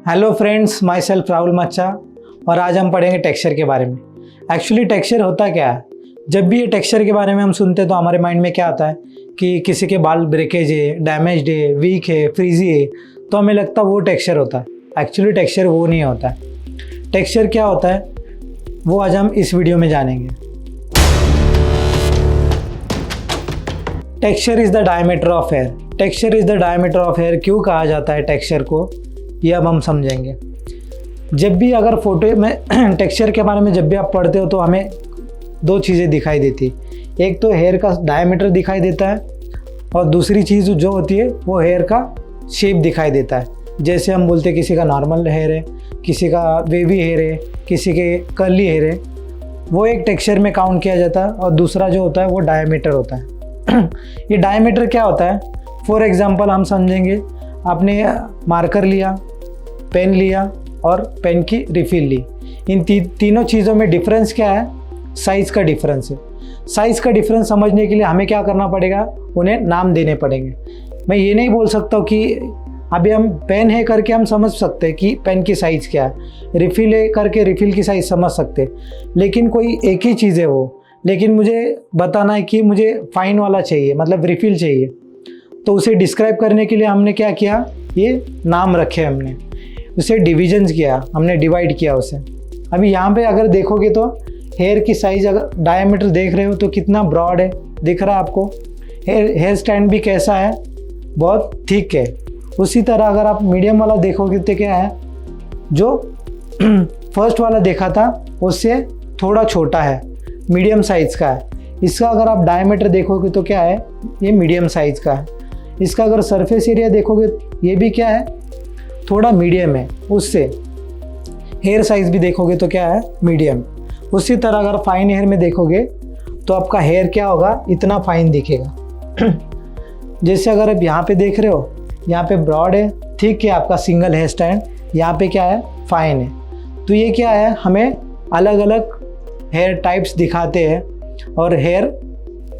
Hello friends, myself Rahul मच्चा और आज हम पढ़ेंगे टेक्सचर के बारे में। एक्चुअली टेक्सचर होता क्या है? जब भी ये टेक्सचर के बारे में हम सुनते हैं तो हमारे माइंड में क्या आता है कि किसी के बाल ब्रेकेज है, डैमेज्ड है, वीक है, फ्रीजी है, तो हमें लगता है वो टेक्सचर होता है। एक्चुअली टेक्सचर वो नहीं होता है। टेक्सचर क्या होता है वो आज हम इस वीडियो में जानेंगे। Texture is the diameter of hair. Texture is the diameter of hair क्यों कहा जाता है टेक्सचर को, ये अब हम समझेंगे। जब भी अगर फोटो में टेक्सचर के बारे में जब भी आप पढ़ते हो तो हमें दो चीज़ें दिखाई देती। एक तो हेयर का डायमीटर दिखाई देता है और दूसरी चीज़ जो होती है वो हेयर का शेप दिखाई देता है। जैसे हम बोलते हैं किसी का नॉर्मल हेयर है, किसी का वेवी हेयर है, किसी के कर्ली हेयर है, वो एक टेक्सचर में काउंट किया जाता है। और दूसरा जो होता है वो डायमीटर होता है। ये डायमीटर क्या होता है? फॉर एग्जांपल हम समझेंगे, आपने मार्कर लिया, पेन लिया और पेन की रिफिल ली। इन तीनों चीज़ों में डिफरेंस क्या है? साइज़ का डिफरेंस है। साइज़ का डिफरेंस समझने के लिए हमें क्या करना पड़ेगा? उन्हें नाम देने पड़ेंगे। मैं ये नहीं बोल सकता हूँ कि अभी हम पेन है करके हम समझ सकते हैं कि पेन की साइज़ क्या है, रिफिल है करके रिफिल की साइज़ समझ सकते हैं, लेकिन कोई एक ही चीज़ है वो। लेकिन मुझे बताना है कि मुझे फाइन वाला चाहिए, मतलब रिफिल चाहिए, तो उसे डिस्क्राइब करने के लिए हमने क्या किया? ये नाम रखे, हमने उसे डिविजन्स किया, हमने डिवाइड किया उसे। अभी यहाँ पे अगर देखोगे तो हेयर की साइज़, अगर डायमीटर देख रहे हो तो कितना ब्रॉड है, दिख रहा है आपको? हेयर स्टैंड भी कैसा है? बहुत थिक है। उसी तरह अगर आप मीडियम वाला देखोगे तो क्या है? जो फर्स्ट वाला देखा था उससे थोड़ा छोटा है, मीडियम साइज़ का है। इसका अगर आप डायमीटर देखोगे तो क्या है? ये मीडियम साइज़ का है। इसका अगर सरफेस एरिया देखोगे ये भी क्या है? थोड़ा मीडियम है। उससे हेयर साइज़ भी देखोगे तो क्या है? मीडियम। उसी तरह अगर फाइन हेयर में देखोगे तो आपका हेयर क्या होगा? इतना फाइन दिखेगा। जैसे अगर आप यहाँ पे देख रहे हो, यहाँ पे ब्रॉड है, थिक है आपका सिंगल हेयर स्टैंड, यहाँ पे क्या है? फाइन है। तो ये क्या है? हमें अलग अलग हेयर टाइप्स दिखाते हैं और हेयर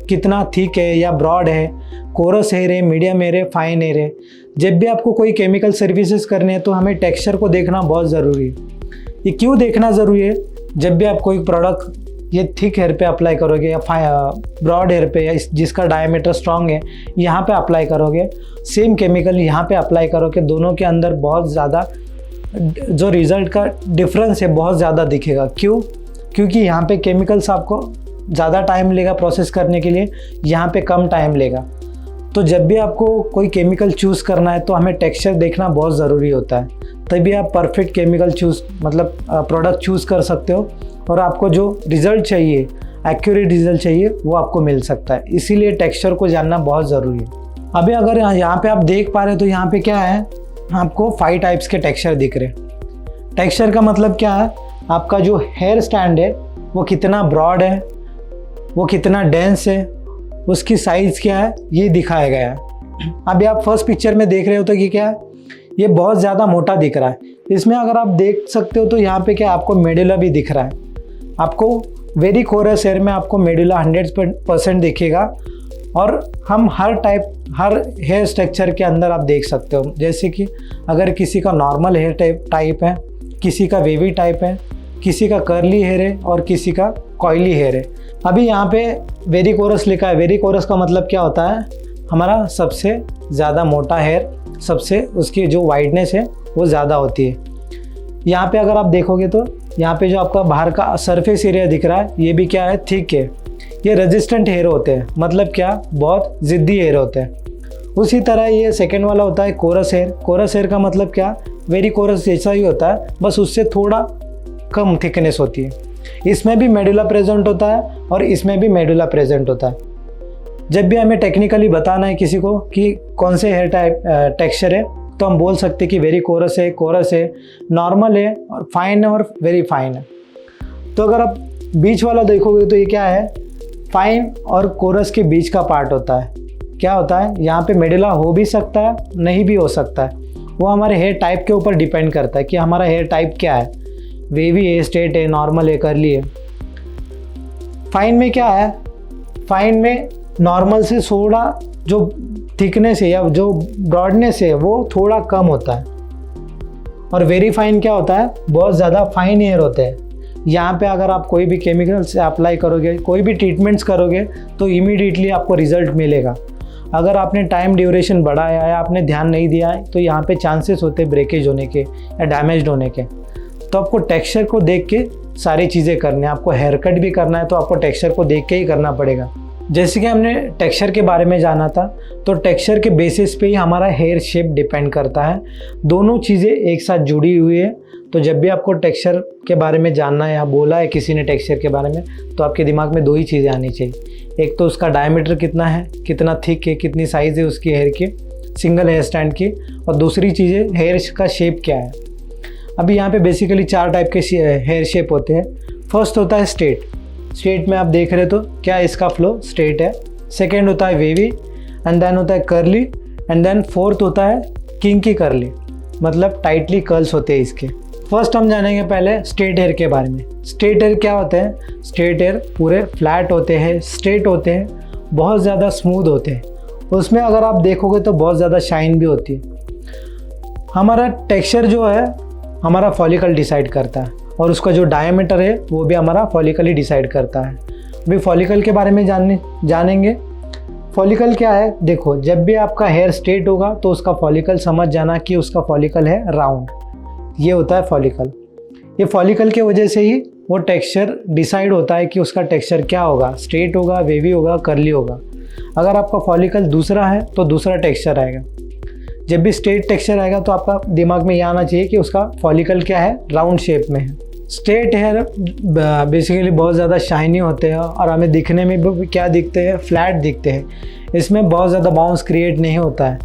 कितना थिक है या ब्रॉड है, कोरस हेयर है, मीडियम हेयर है, फाइन हेयर है। जब भी आपको कोई केमिकल सर्विसेज करने हैं तो हमें टेक्सचर को देखना बहुत ज़रूरी है। ये क्यों देखना ज़रूरी है? जब भी आप कोई प्रोडक्ट ये थिक हेयर पे अप्लाई करोगे या ब्रॉड हेयर पे, या जिसका डायमीटर स्ट्रॉन्ग है यहाँ पे अप्लाई करोगे, सेम केमिकल यहाँ पे अप्लाई करोगे, दोनों के अंदर बहुत ज़्यादा जो रिज़ल्ट का डिफरेंस है बहुत ज़्यादा दिखेगा। क्यों? क्योंकि यहाँ पे केमिकल्स आपको ज़्यादा टाइम लेगा प्रोसेस करने के लिए, यहाँ पे कम टाइम लेगा। तो जब भी आपको कोई केमिकल चूज़ करना है तो हमें टेक्सचर देखना बहुत ज़रूरी होता है, तभी आप परफेक्ट केमिकल मतलब प्रोडक्ट चूज़ कर सकते हो और आपको जो रिज़ल्ट चाहिए, एक्यूरेट रिज़ल्ट चाहिए, वो आपको मिल सकता है। इसीलिए टेक्सचर को जानना बहुत ज़रूरी है। अभी अगर यहाँ पे आप देख पा रहे हो तो यहाँ पे क्या है? आपको 5 टाइप्स के टेक्सचर दिख रहे। टेक्सचर का मतलब क्या है? आपका जो हेयर स्टैंड है वो कितना ब्रॉड है, वो कितना डेंस है, उसकी साइज़ क्या है, ये दिखाया गया है। अभी आप फर्स्ट पिक्चर में देख रहे हो तो कि क्या है? ये बहुत ज़्यादा मोटा दिख रहा है। इसमें अगर आप देख सकते हो तो यहाँ पे क्या आपको मेडुला भी दिख रहा है। आपको वेरी कोरस हेयर में आपको मेडुला 100% दिखेगा। और हम हर हेयर स्ट्रक्चर के अंदर आप देख सकते हो, जैसे कि अगर किसी का नॉर्मल हेयर टाइप है, किसी का वेवी टाइप है, किसी का कर्ली हेयर है और किसी का कॉइली हेयर है। अभी यहाँ पे वेरी कोरस लिखा है। वेरी कोरस का मतलब क्या होता है? हमारा सबसे ज़्यादा मोटा हेयर, सबसे उसकी जो वाइडनेस है वो ज़्यादा होती है। यहाँ पे अगर आप देखोगे तो यहाँ पे जो आपका बाहर का सरफेस एरिया दिख रहा है ये भी क्या है? थिक है। ये रेजिस्टेंट हेयर होते हैं, मतलब क्या? बहुत ज़िद्दी हेयर होते हैं। उसी तरह ये सेकेंड वाला होता है कोरस हेयर। कोरस हेयर का मतलब क्या? वेरी कोरस जैसा ही होता है, बस उससे थोड़ा कम थिकनेस होती है। इसमें भी मेडुला प्रेजेंट होता है और इसमें भी मेडुला प्रेजेंट होता है। जब भी हमें टेक्निकली बताना है किसी को कि कौन से हेयर टाइप टेक्सचर है तो हम बोल सकते हैं कि वेरी कोरस है, नॉर्मल है और फाइन है और वेरी फाइन है। तो अगर आप बीच वाला देखोगे तो ये क्या है? फाइन और कोरस के बीच का पार्ट होता है। क्या होता है? यहाँ पे मेडुला हो भी सकता है, नहीं भी हो सकता है। वो हमारे हेयर टाइप के ऊपर डिपेंड करता है कि हमारा हेयर टाइप क्या है, वेवी है, स्ट्रेट है, नॉर्मल है, कर्ली है। फाइन में क्या है? फाइन में नॉर्मल से थोड़ा जो थिकनेस है या जो ब्रॉडनेस है वो थोड़ा कम होता है। और वेरी फाइन क्या होता है, बहुत ज़्यादा फाइन हेयर होते हैं। यहाँ पे अगर आप कोई भी केमिकल से अप्लाई करोगे, कोई भी ट्रीटमेंट्स करोगे तो इमीडिएटली आपको रिजल्ट मिलेगा। अगर आपने टाइम ड्यूरेशन बढ़ाया या आपने ध्यान नहीं दिया है तो यहाँ पे चांसेस होते हैं ब्रेकेज होने के या डैमेज होने के। तो आपको टेक्सचर को देख के सारी चीज़ें करनी है। आपको हेयर कट भी करना है तो आपको टेक्सचर को देख के ही करना पड़ेगा। जैसे कि हमने टेक्सचर के बारे में जाना था, तो टेक्सचर के बेसिस पे ही हमारा हेयर शेप डिपेंड करता है। दोनों चीज़ें एक साथ जुड़ी हुई है। तो जब भी आपको टेक्सचर के बारे में जानना है या बोला है किसी ने टेक्सचर के बारे में, तो आपके दिमाग में 2 ही चीज़ें आनी चाहिए। एक तो उसका डायमीटर कितना है, कितना थिक है, कितनी साइज़ है उसकी हेयर की, सिंगल हेयर स्टैंड की, और दूसरी चीज़ें हेयर का शेप क्या है। अभी यहाँ पे बेसिकली 4 टाइप के हेयर शेप होते हैं। फर्स्ट होता है स्ट्रेट। स्ट्रेट में आप देख रहे तो क्या इसका फ्लो स्ट्रेट है। सेकेंड होता है वेवी, एंड देन होता है कर्ली, एंड देन फोर्थ होता है किंकी कर्ली, मतलब टाइटली कर्ल्स होते हैं इसके। फर्स्ट हम जानेंगे पहले स्ट्रेट हेयर के बारे में। स्ट्रेट हेयर क्या होते हैं? स्ट्रेट हेयर पूरे फ्लैट होते हैं, स्ट्रेट होते हैं, बहुत ज़्यादा स्मूथ होते हैं। उसमें अगर आप देखोगे तो बहुत ज़्यादा शाइन भी होती है। हमारा टेक्सचर जो है हमारा फॉलिकल डिसाइड करता है, और उसका जो डायमीटर है वो भी हमारा फॉलिकल ही डिसाइड करता है। अभी फॉलिकल के बारे में जानेंगे। फॉलिकल क्या है? देखो, जब भी आपका हेयर स्ट्रेट होगा तो उसका फॉलिकल समझ जाना कि उसका फॉलिकल है राउंड। ये होता है फॉलिकल। ये फॉलिकल के वजह से ही वो टेक्सचर डिसाइड होता है कि उसका टेक्सचर क्या होगा, स्ट्रेट होगा, वेवी होगा, कर्ली होगा। अगर आपका फॉलिकल दूसरा है तो दूसरा टेक्सचर आएगा। जब भी स्ट्रेट टेक्सचर आएगा तो आपका दिमाग में ये आना चाहिए कि उसका फॉलिकल क्या है, राउंड शेप में है। स्ट्रेट हेयर बेसिकली बहुत ज़्यादा शाइनी होते हैं और हमें दिखने में भी क्या दिखते हैं, फ्लैट दिखते हैं। इसमें बहुत ज़्यादा बाउंस क्रिएट नहीं होता है,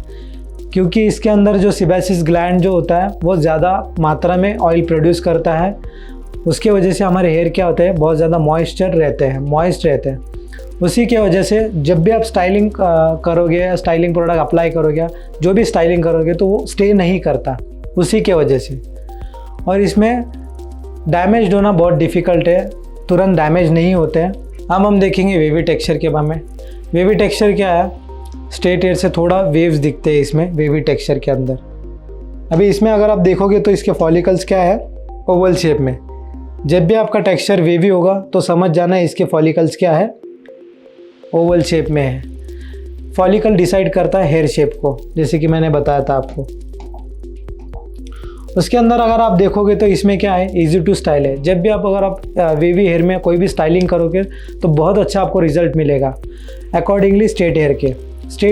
क्योंकि इसके अंदर जो सिबेसिस ग्लैंड जो होता है वो ज़्यादा मात्रा में ऑयल प्रोड्यूस करता है। उसके वजह से हमारे हेयर क्या होते हैं, बहुत ज़्यादा मॉइस्ट रहते हैं। उसी के वजह से जब भी आप स्टाइलिंग करोगे या स्टाइलिंग प्रोडक्ट अप्लाई करोगे, जो भी स्टाइलिंग करोगे, तो वो स्टे नहीं करता उसी के वजह से। और इसमें डैमेज होना बहुत डिफ़िकल्ट है, तुरंत डैमेज नहीं होते हैं। अब हम देखेंगे वेवी टेक्सचर के बारे में। वेवी टेक्सचर क्या है? स्ट्रेट हेयर से थोड़ा वेव्स दिखते हैं इसमें वेवी टेक्सचर के अंदर। अभी इसमें अगर आप देखोगे तो इसके फॉलिकल्स क्या है, ओवल शेप में। जब भी आपका टेक्सचर वेवी होगा तो समझ जाना है इसके फॉलिकल्स क्या है, ओवल शेप में है। फॉलिकल डिसाइड करता है हेयर शेप को, जैसे कि मैंने बताया था आपको। उसके अंदर अगर आप देखोगे तो इसमें क्या है, इजी टू स्टाइल है। जब भी अगर आप वेवी हेयर में कोई भी स्टाइलिंग करोगे तो बहुत अच्छा आपको रिजल्ट मिलेगा। अकॉर्डिंगली स्ट्रेट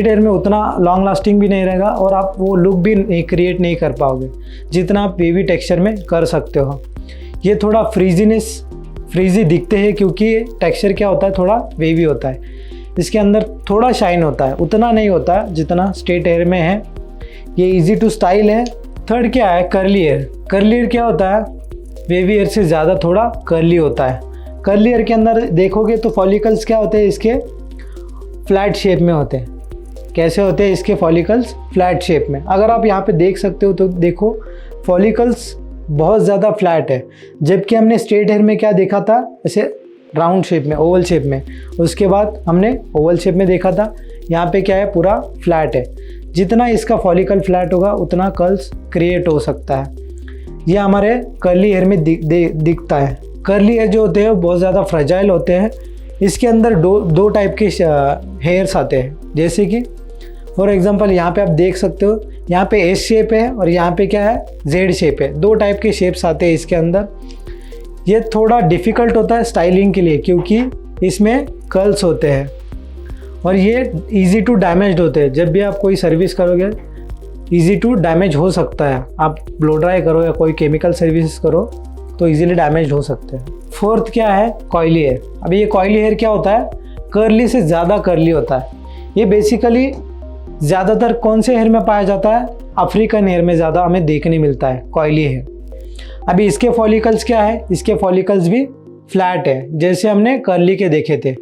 हेयर में उतना लॉन्ग लास्टिंग भी नहीं रहेगा और आप वो लुक भी क्रिएट नहीं कर पाओगे जितना आप वेवी टेक्सचर में कर सकते हो। ये थोड़ा फ्रीजी दिखते हैं क्योंकि टेक्सचर क्या होता है, थोड़ा वेवी होता है। इसके अंदर थोड़ा शाइन होता है, उतना नहीं होता है जितना स्ट्रेट हेयर में है। ये इजी टू स्टाइल है। थर्ड क्या है, कर्ली हेयर। कर्ली हेयर क्या होता है, वेवी हेयर से ज़्यादा थोड़ा कर्ली होता है। कर्ली हेयर के अंदर देखोगे तो फॉलिकल्स क्या होते हैं, इसके फ्लैट शेप में होते हैं। कैसे होते हैं इसके फॉलिकल्स? फ्लैट शेप में। अगर आप यहाँ पे देख सकते हो तो देखो, फॉलिकल्स बहुत ज़्यादा फ्लैट है, जबकि हमने स्ट्रेट हेयर में क्या देखा था, ऐसे राउंड शेप में, ओवल शेप में। उसके बाद हमने ओवल शेप में देखा था, यहाँ पे क्या है, पूरा फ्लैट है। जितना इसका फॉलिकल फ्लैट होगा उतना कर्ल्स क्रिएट हो सकता है। ये हमारे कर्ली हेयर में दिखता है। कर्ली हेयर जो होते हैं बहुत ज़्यादा फ्रेजाइल होते हैं। इसके अंदर दो टाइप के हेयर्स आते हैं, जैसे कि फॉर एग्जांपल यहाँ पे आप देख सकते हो, यहाँ पे एस शेप है और यहाँ पे क्या है, जेड शेप है। 2 टाइप के शेप्स आते हैं इसके अंदर। ये थोड़ा डिफ़िकल्ट होता है स्टाइलिंग के लिए क्योंकि इसमें कर्ल्स होते हैं और ये इजी टू डैमेज होते हैं। जब भी आप कोई सर्विस करोगे इजी टू डैमेज हो सकता है। आप ब्लो ड्राई करो या कोई केमिकल सर्विस करो तो इजीली डैमेज हो सकते हैं। फोर्थ क्या है, कॉइली हेयर। अभी ये कॉइली हेयर क्या होता है, कर्ली से ज़्यादा कर्ली होता है। ये बेसिकली ज़्यादातर कौन से हेयर में पाया जाता है, अफ्रीकन हेयर में ज़्यादा हमें देखने मिलता है कॉइली हेयर। अभी इसके फॉलिकल्स क्या है, इसके फॉलिकल्स भी फ्लैट है, जैसे हमने कर्ली के देखे थे।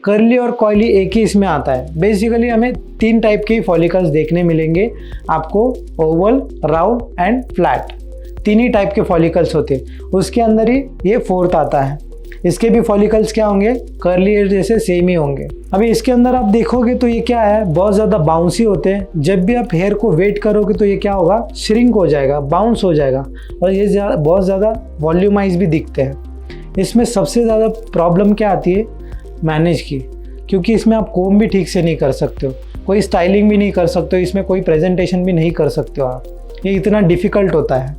कर्ली और कॉइली एक ही इसमें आता है। बेसिकली हमें 3 टाइप के फॉलिकल्स देखने मिलेंगे आपको, Oval, round and flat. 3 he type के फॉलिकल्स होते हैं। उसके अंदर ही ये फोर्थ आता है। इसके भी फॉलिकल्स क्या होंगे, कर्ली हेयर जैसे सेम ही होंगे। अभी इसके अंदर आप देखोगे तो ये क्या है, बहुत ज़्यादा बाउंसी होते हैं। जब भी आप हेयर को वेट करोगे तो ये क्या होगा, श्रिंक हो जाएगा, बाउंस हो जाएगा, और ये बहुत ज़्यादा वॉल्यूमाइज भी दिखते हैं। इसमें सबसे ज़्यादा प्रॉब्लम क्या आती है, मैनेज की, क्योंकि इसमें आप कोम भी ठीक से नहीं कर सकते हो, कोई स्टाइलिंग भी नहीं कर सकते हो, इसमें कोई प्रेजेंटेशन भी नहीं कर सकते हो आप। ये इतना डिफ़िकल्ट होता है।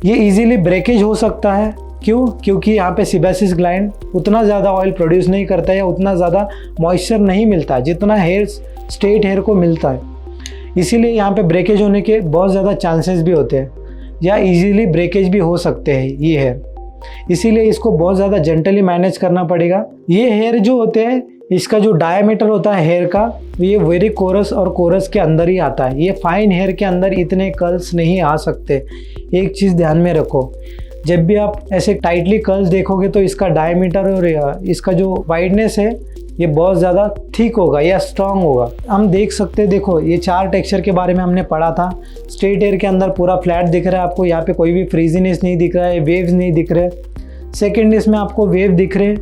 ये इजीली ब्रेकेज हो सकता है। क्यों? क्योंकि यहाँ पे सीबेसिस ग्लैंड उतना ज़्यादा ऑयल प्रोड्यूस नहीं करता है या उतना ज़्यादा मॉइस्चर नहीं मिलता जितना हेयर स्ट्रेट हेयर को मिलता है। इसीलिए यहाँ पे ब्रेकेज होने के बहुत ज़्यादा चांसेस भी होते हैं, या इजीली ब्रेकेज भी हो सकते हैं ये हेयर। इसीलिए इसको बहुत ज़्यादा जेंटली मैनेज करना पड़ेगा। ये हेयर जो होते हैं, इसका जो डायमीटर होता है हेयर का, ये वेरी कोरस और कोरस के अंदर ही आता है। ये फाइन हेयर के अंदर इतने कर्ल्स नहीं आ सकते। एक चीज़ ध्यान में रखो, जब भी आप ऐसे टाइटली कर्ल्स देखोगे तो इसका डायमीटर और इसका जो वाइडनेस है ये बहुत ज़्यादा थिक होगा या स्ट्रांग होगा। हम देख सकते हैं, देखो ये 4 टेक्सचर के बारे में हमने पढ़ा था। स्ट्रेट हेयर के अंदर पूरा फ्लैट दिख रहा है आपको, यहाँ पे कोई भी फ्रीजीनेस नहीं दिख रहा है, वेव्स नहीं दिख रहे। सेकेंड, इसमें आपको वेव दिख रहे,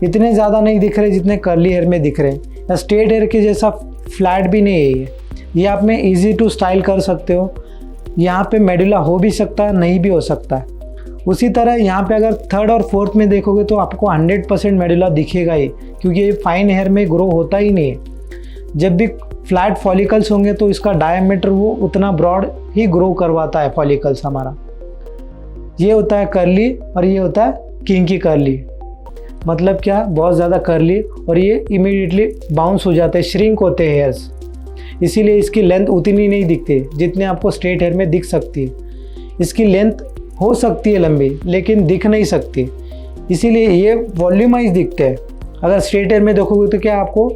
इतने ज़्यादा नहीं दिख रहे जितने कर्ली हेयर में दिख रहे हैं। या स्ट्रेट हेयर के जैसा फ्लैट भी नहीं है ये आप में ईजी टू स्टाइल कर सकते हो। यहाँ पे मेडुला हो भी सकता है, नहीं भी हो सकता है। उसी तरह यहाँ पे अगर थर्ड और फोर्थ में देखोगे तो आपको 100% मेडुला दिखेगा ही, क्योंकि ये फाइन हेयर में ग्रो होता ही नहीं है। जब भी फ्लैट फॉलिकल्स होंगे तो इसका डायमीटर वो उतना ब्रॉड ही ग्रो करवाता है फॉलिकल्स हमारा। ये होता है कर्ली और ये होता है किंकी कर्ली। मतलब क्या, बहुत ज़्यादा कर्ली और ये इमीडिएटली बाउंस हो जाते हैं, श्रिंक होते हैं हेयर्स। इसीलिए इसकी लेंथ उतनी नहीं दिखती जितने आपको स्ट्रेट हेयर में दिख सकती है। इसकी लेंथ हो सकती है लंबी, लेकिन दिख नहीं सकती, इसीलिए ये वॉल्यूमाइज दिखते हैं। अगर स्ट्रेट हेयर में देखोगे तो क्या आपको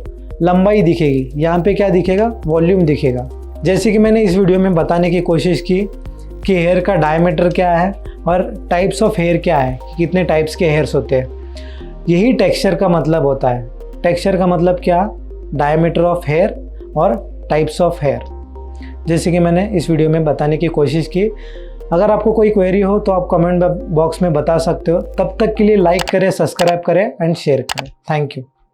लंबाई दिखेगी, यहाँ पे क्या दिखेगा, वॉल्यूम दिखेगा। जैसे कि मैंने इस वीडियो में बताने की कोशिश की कि हेयर का डायमीटर क्या है और टाइप्स ऑफ हेयर क्या है, कितने टाइप्स के हेयर्स होते हैं। यही टेक्सचर का मतलब होता है। टेक्सचर का मतलब क्या, डायमीटर ऑफ हेयर और टाइप्स ऑफ हेयर, जैसे कि मैंने इस वीडियो में बताने की कोशिश की। अगर आपको कोई क्वेरी हो तो आप कमेंट बॉक्स में बता सकते हो। तब तक के लिए लाइक करें, सब्सक्राइब करें एंड शेयर करें। Thank you.